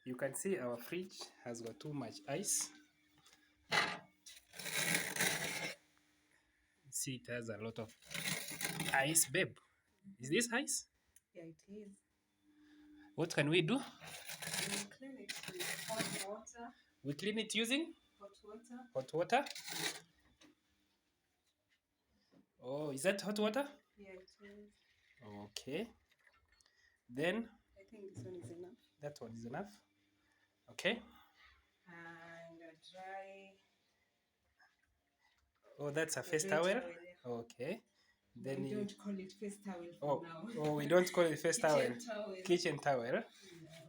You can see our fridge has got too much ice. See, it has a lot of ice, babe. Is this ice? Yeah, it is. What can we do? We clean it with hot water. We clean it using Hot water. hot water. Oh, is that hot water? Yeah, it is. Okay. Then I think this one is enough. that one is enough. Okay. And a dry. Oh, that's a face dry towel. yeah. Okay. Then we Then don't call it face towel for now. oh, we don't call it face towel. Kitchen towel. Kitchen towel. Yeah.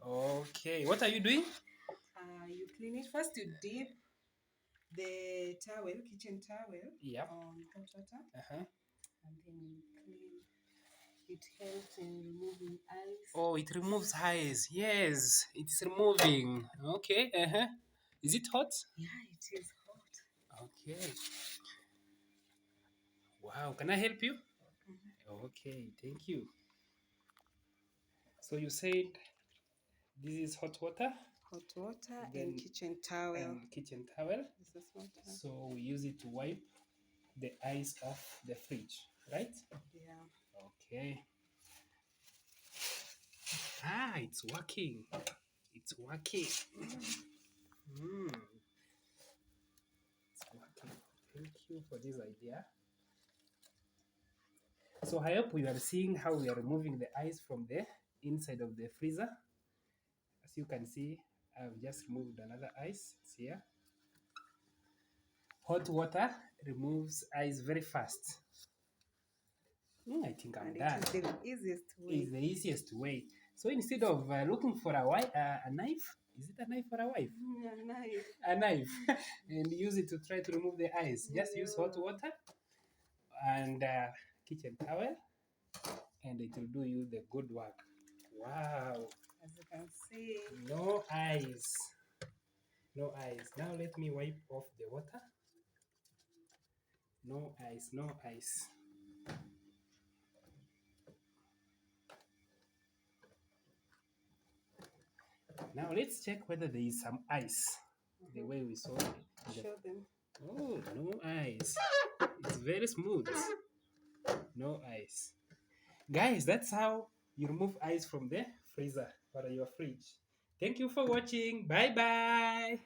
Okay. What are you doing? You clean it first. You dip the towel, kitchen towel, Yep. on hot water, Uh-huh. and then you clean. It helps in removing ice. Oh, it removes ice. Yes, it's removing. Okay. Uh-huh. Is it hot? Yeah, it is hot. Okay. Wow. Can I help you? Mm-hmm. Okay. Thank you. So you said this is hot water Hot water Then- and kitchen towel. and kitchen towel. This is water. So we use it to wipe the ice off the fridge, right? Yeah. Okay. Ah, it's working. It's working. Mm. It's working. Thank you for this idea. So I hope you are seeing how we are removing the ice from the inside of the freezer. As you can see, I've just removed another ice. It's here. Hot water removes ice very fast. I think I'm And done. it is the easiest way. It's the easiest way. So instead of looking for a knife, is it a knife or a wife? A knife. A knife, and use it to try to remove the ice. Just use hot water and kitchen towel, and it will do you the good work. Wow. As you can see. No ice. No ice. Now let me wipe off the water. No ice. No ice. Now let's check whether there is some ice. The way we saw it. Show them. Oh, no ice. It's very smooth. No ice. Guys, that's how you remove ice from the freezer or your fridge. Thank you for watching. Bye bye.